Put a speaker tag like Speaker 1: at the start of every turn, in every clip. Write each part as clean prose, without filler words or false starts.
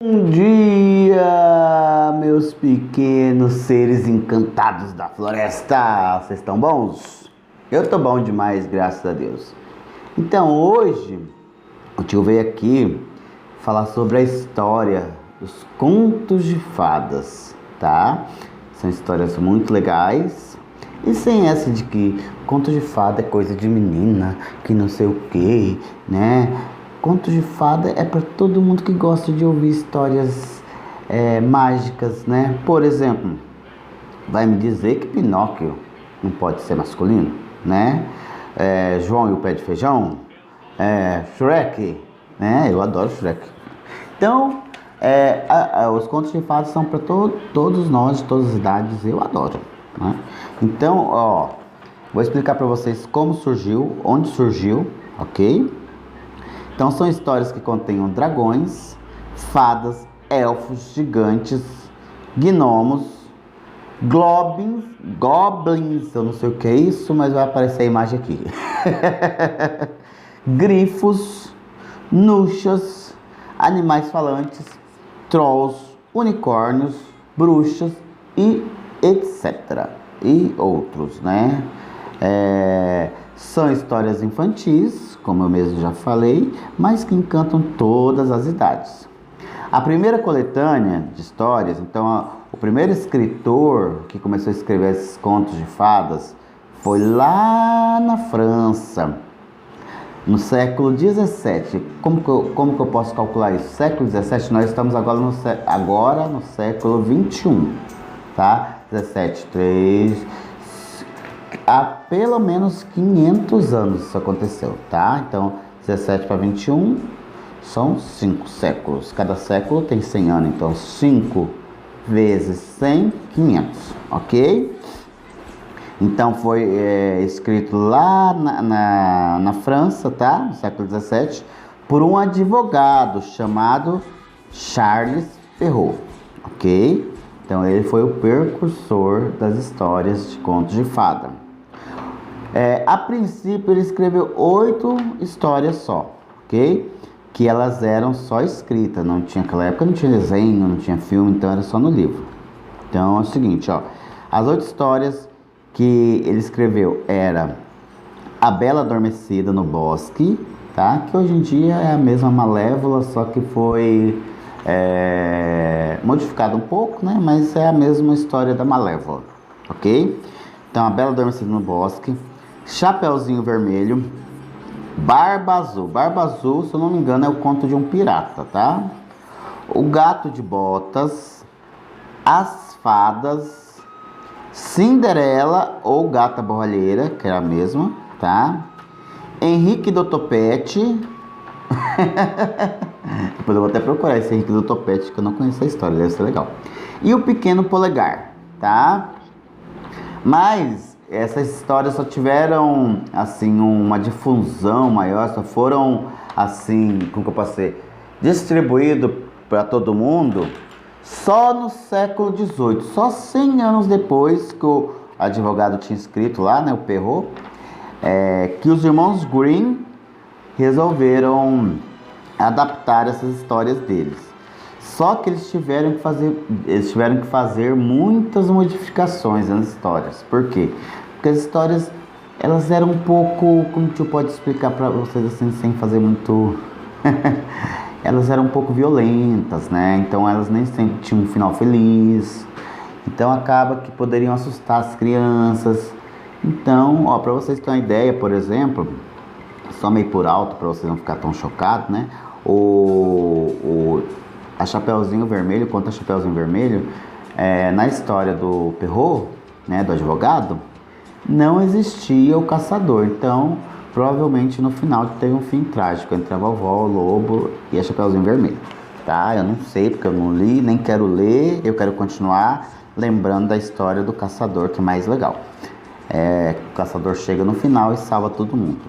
Speaker 1: Bom dia, meus pequenos seres encantados da floresta. Vocês estão bons? Eu tô bom demais, graças a Deus. Então, hoje, o tio veio aqui falar sobre a história dos contos de fadas, tá? São histórias muito legais. E sem essa de que conto de fada é coisa de menina, que não sei o que, né? Conto de fada é para todo mundo que gosta de ouvir histórias mágicas, né? Por exemplo, vai me dizer que Pinóquio não pode ser masculino, né? João e o Pé de Feijão, Shrek, né? Eu adoro Shrek. Então, os contos de fadas são para todos nós, de todas as idades, eu adoro, né? Então, vou explicar para vocês como surgiu, onde surgiu, ok? Então são histórias que contenham dragões, fadas, elfos, gigantes, gnomos, goblins, eu não sei o que é isso, mas vai aparecer a imagem aqui. Grifos, nuxas, animais falantes, trolls, unicórnios, bruxas e etc. E outros, né? São histórias infantis, como eu mesmo já falei, mas que encantam todas as idades. A primeira coletânea de histórias, então o primeiro escritor que começou a escrever esses contos de fadas foi lá na França, no século XVII. Como que eu posso calcular isso? Século XVII, nós estamos agora no século XXI, tá? 17, 3... Há pelo menos 500 anos isso aconteceu, tá? Então, 17 para 21 são 5 séculos. Cada século tem 100 anos, então 5 vezes 100, 500, ok? Então, foi escrito lá na França, tá? No século 17, por um advogado chamado Charles Perrault, ok? Então, ele foi o precursor das histórias de contos de fada. A princípio ele escreveu 8 histórias só, ok? Que elas eram só escritas, não tinha, naquela época não tinha desenho, não tinha filme, então era só no livro. Então é o seguinte, as 8 histórias que ele escreveu era A Bela Adormecida no Bosque, tá? Que hoje em dia é a mesma Malévola, só que foi modificado um pouco, né? Mas é a mesma história da Malévola, ok? Então, A Bela Adormecida no Bosque, Chapeuzinho Vermelho, Barba Azul. Barba Azul, se eu não me engano, é o conto de um pirata, tá? O Gato de Botas, As Fadas, Cinderela ou Gata Borralheira, que é a mesma, tá? Henrique do Topete. Depois eu vou até procurar esse Henrique do Topete, que eu não conheço a história, deve ser legal. E o Pequeno Polegar, tá? Mas essas histórias só tiveram, assim, uma difusão maior, só foram, assim, como que eu posso dizer, distribuído para todo mundo só no século XVIII, só 100 anos depois que o advogado tinha escrito lá, né, o Perrault, que os irmãos Grimm resolveram adaptar essas histórias deles. Só que eles tiveram que fazer muitas modificações nas histórias. Por quê? Porque as histórias, elas eram um pouco, como que eu posso explicar para vocês assim, sem fazer muito... Elas eram um pouco violentas, né? Então elas nem sempre tinham um final feliz. Então acaba que poderiam assustar as crianças. Então, para vocês terem uma ideia, por exemplo, só meio por alto, para vocês não ficar tão chocados, né? A Chapeuzinho Vermelho, conta a Chapeuzinho Vermelho, na história do Perrault, né, do advogado, não existia o caçador. Então, provavelmente no final teve um fim trágico entre a vovó, o lobo e a Chapeuzinho Vermelho, tá? Eu não sei porque eu não li, nem quero ler, eu quero continuar lembrando da história do caçador, que é mais legal. O caçador chega no final e salva todo mundo,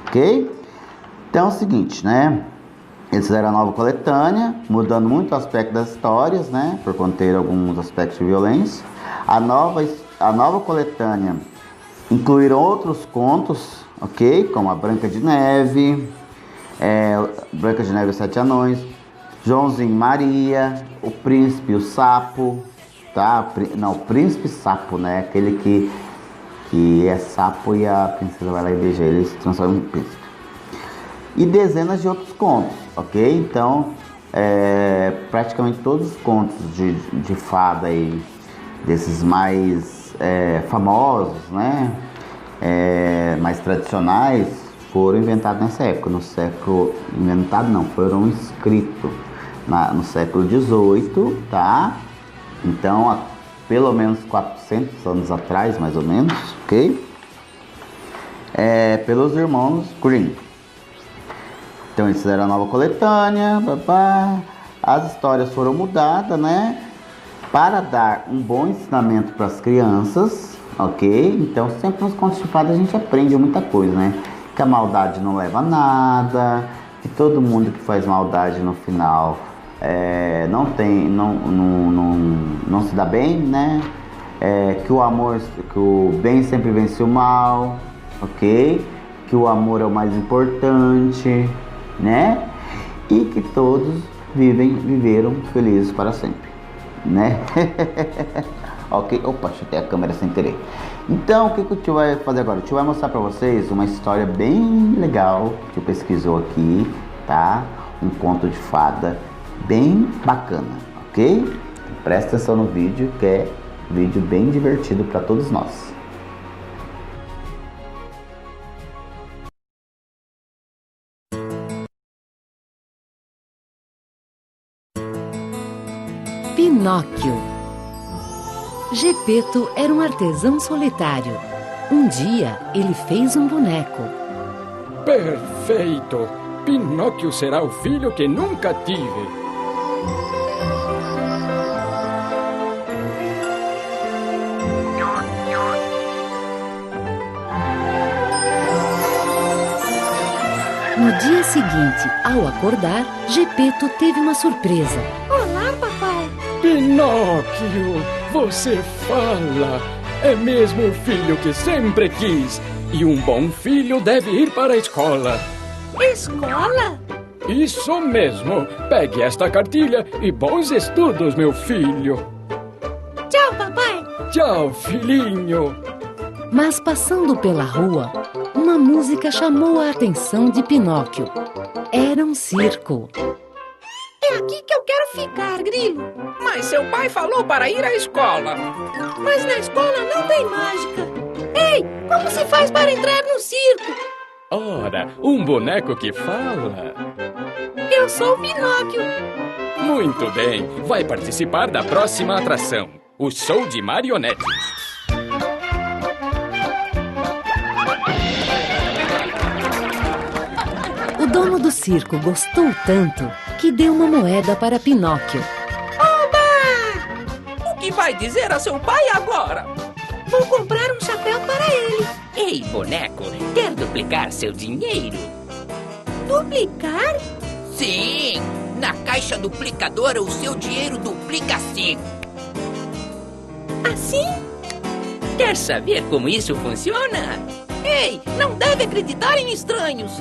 Speaker 1: ok? Então é o seguinte, né? Eles fizeram a nova coletânea, mudando muito o aspecto das histórias, né? Por conter alguns aspectos de violência. A nova coletânea incluíram outros contos, ok? Como a Branca de Neve, Branca de Neve e os Sete Anões, Joãozinho e Maria, o príncipe e o sapo, tá? Não, o príncipe sapo, né? Aquele que é sapo e a princesa vai lá e beija ele, se transforma em príncipe. E dezenas de outros contos, ok? Então, praticamente todos os contos de fada aí, desses mais famosos, né? Mais tradicionais, foram inventados nessa época, no século... Inventado não, foram escritos no século XVIII, tá? Então, há pelo menos 400 anos atrás, mais ou menos, ok? Pelos irmãos Grimm. Então, eles fizeram a nova coletânea, as histórias foram mudadas, né? Para dar um bom ensinamento para as crianças, ok? Então, sempre nos contos de fada a gente aprende muita coisa, né? Que a maldade não leva a nada, que todo mundo que faz maldade no final não se dá bem, né? Que o amor, que o bem sempre vence o mal, ok? Que o amor é o mais importante, né? E que todos viveram felizes para sempre, né? Ok? Opa, chutei a câmera sem querer. Então, o que o tio vai fazer agora? O tio vai mostrar pra vocês uma história bem legal que o tio pesquisou aqui, tá? Um conto de fada bem bacana, ok? Presta atenção no vídeo, que é um vídeo bem divertido para todos nós.
Speaker 2: Pinóquio. Gepeto era um artesão solitário. Um dia, ele fez um boneco.
Speaker 3: Perfeito! Pinóquio será o filho que nunca tive.
Speaker 2: No dia seguinte, ao acordar, Gepeto teve uma surpresa.
Speaker 4: Olá, papai!
Speaker 3: Pinóquio, você fala! É mesmo o filho que sempre quis. E um bom filho deve ir para a escola.
Speaker 4: Escola?
Speaker 3: Isso mesmo! Pegue esta cartilha e bons estudos, meu filho!
Speaker 4: Tchau, papai!
Speaker 3: Tchau, filhinho!
Speaker 2: Mas passando pela rua, uma música chamou a atenção de Pinóquio. Era um circo.
Speaker 4: É aqui que eu quero ficar, Grilo.
Speaker 5: Mas seu pai falou para ir à escola.
Speaker 4: Mas na escola não tem mágica. Ei, como se faz para entrar no circo?
Speaker 3: Ora, um boneco que fala.
Speaker 4: Eu sou o Pinóquio.
Speaker 3: Muito bem, vai participar da próxima atração, o show de marionetes.
Speaker 2: O dono do circo gostou tanto que deu uma moeda para Pinóquio.
Speaker 4: Oba!
Speaker 5: O que vai dizer a seu pai agora?
Speaker 4: Vou comprar um chapéu para ele.
Speaker 5: Ei, boneco, quer duplicar seu dinheiro?
Speaker 4: Duplicar?
Speaker 5: Sim! Na caixa duplicadora, o seu dinheiro duplica assim.
Speaker 4: Assim?
Speaker 5: Quer saber como isso funciona? Ei, não deve acreditar em estranhos.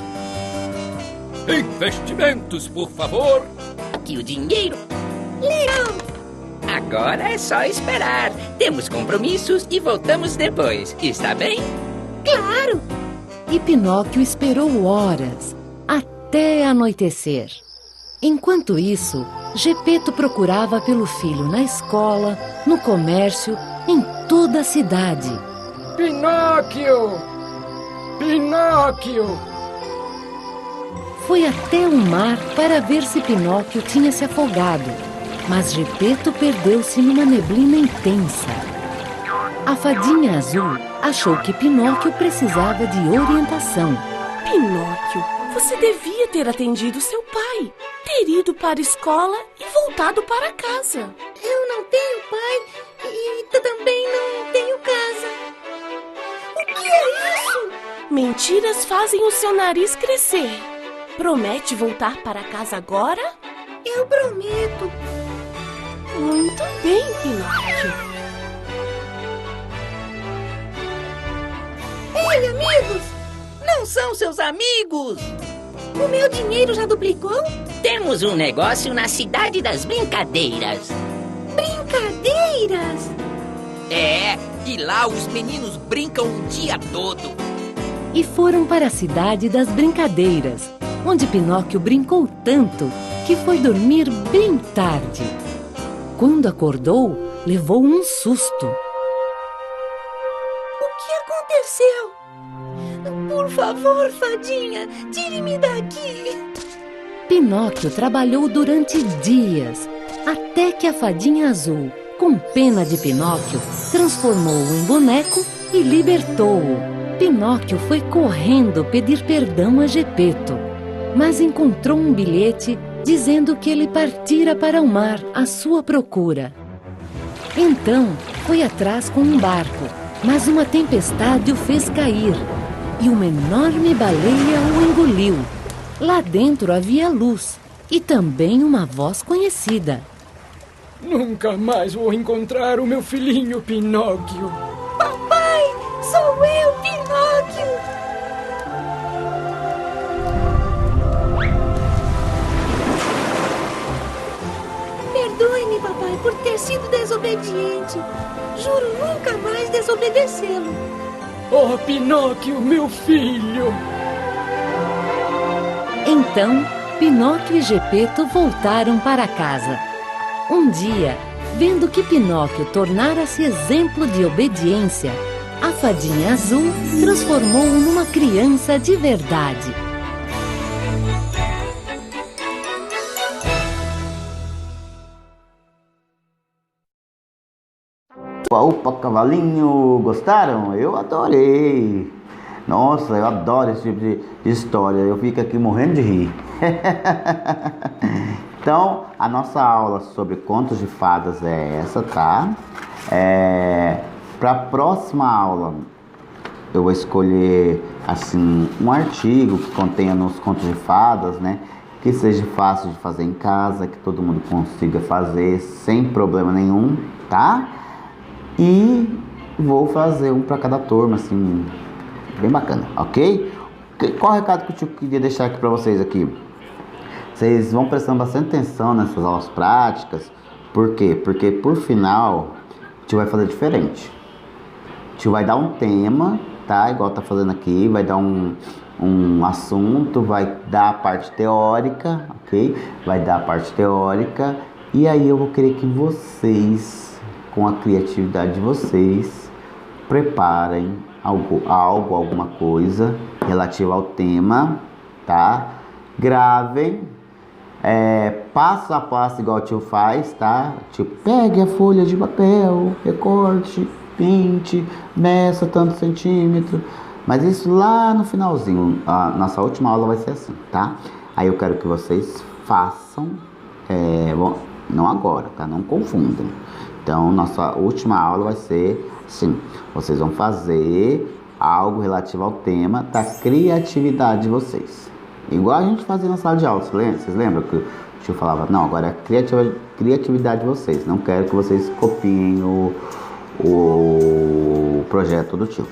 Speaker 3: Investimentos, por favor.
Speaker 5: Aqui o dinheiro.
Speaker 4: Legal!
Speaker 5: Agora é só esperar. Temos compromissos e voltamos depois. Está bem?
Speaker 4: Claro!
Speaker 2: E Pinóquio esperou horas, até anoitecer. Enquanto isso, Gepeto procurava pelo filho na escola, no comércio, em toda a cidade.
Speaker 3: Pinóquio! Pinóquio!
Speaker 2: Foi até o mar para ver se Pinóquio tinha se afogado, mas Gepeto perdeu-se numa neblina intensa. A fadinha azul achou que Pinóquio precisava de orientação.
Speaker 6: Pinóquio, você devia ter atendido seu pai, ter ido para a escola e voltado para casa.
Speaker 4: Eu não tenho pai e também não tenho casa. O que é isso?
Speaker 6: Mentiras fazem o seu nariz crescer. Promete voltar para casa agora?
Speaker 4: Eu prometo.
Speaker 6: Muito bem, Pinóquio.
Speaker 4: Ei, amigos!
Speaker 5: Não são seus amigos!
Speaker 4: O meu dinheiro já duplicou?
Speaker 5: Temos um negócio na cidade das brincadeiras.
Speaker 4: Brincadeiras?
Speaker 7: É, e lá os meninos brincam o dia todo.
Speaker 2: E foram para a cidade das brincadeiras, onde Pinóquio brincou tanto que foi dormir bem tarde. Quando acordou, levou um susto.
Speaker 4: O que aconteceu? Por favor, fadinha, tire-me daqui.
Speaker 2: Pinóquio trabalhou durante dias, até que a fadinha azul, com pena de Pinóquio, transformou-o em boneco e libertou-o. Pinóquio foi correndo pedir perdão a Gepeto, mas encontrou um bilhete dizendo que ele partira para o mar à sua procura. Então foi atrás com um barco, mas uma tempestade o fez cair e uma enorme baleia o engoliu. Lá dentro havia luz e também uma voz conhecida.
Speaker 3: Nunca mais vou encontrar o meu filhinho Pinóquio.
Speaker 4: Papai, sou eu, Pinóquio. Perdoe-me, papai, por ter sido desobediente. Juro nunca mais desobedecê-lo.
Speaker 3: Oh, Pinóquio, meu filho!
Speaker 2: Então, Pinóquio e Gepeto voltaram para casa. Um dia, vendo que Pinóquio tornara-se exemplo de obediência, a fadinha azul transformou-o numa criança de verdade.
Speaker 1: Opa, cavalinho, gostaram? Eu adorei. Nossa, eu adoro esse tipo de história. Eu fico aqui morrendo de rir. Então, a nossa aula sobre contos de fadas é essa, tá? Para a próxima aula, eu vou escolher, assim, um artigo que contenha nos contos de fadas, né? Que seja fácil de fazer em casa, que todo mundo consiga fazer sem problema nenhum, tá? E vou fazer um para cada turma, assim, bem bacana, ok? Qual o recado que eu queria deixar aqui para vocês aqui? Vocês vão prestando bastante atenção nessas aulas práticas. Por quê? Porque por final, o tio vai fazer diferente. O tio vai dar um tema, tá? Igual tá fazendo aqui, vai dar um assunto, vai dar a parte teórica, ok? Vai dar a parte teórica. E aí eu vou querer que vocês, com a criatividade de vocês, preparem alguma coisa relativa ao tema, tá? Gravem, passo a passo igual o tio faz, tá? Tipo, pegue a folha de papel, recorte, pinte, meça tantos centímetros. Mas isso lá no finalzinho, a nossa última aula vai ser assim, tá? Aí eu quero que vocês façam, bom, não agora, tá? Não confundam. Então, nossa última aula vai ser assim, vocês vão fazer algo relativo ao tema da criatividade de vocês. Igual a gente fazia na sala de aula, vocês lembram que o tio falava, não, agora é a criatividade de vocês, não quero que vocês copiem o projeto do tio,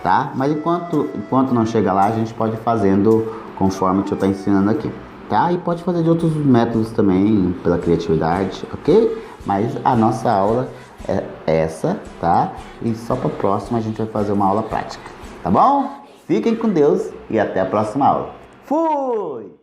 Speaker 1: tá? Mas enquanto não chega lá, a gente pode ir fazendo conforme o tio está ensinando aqui, tá? E pode fazer de outros métodos também, pela criatividade, ok? Mas a nossa aula é essa, tá? E só para a próxima a gente vai fazer uma aula prática, tá bom? Fiquem com Deus e até a próxima aula. Fui!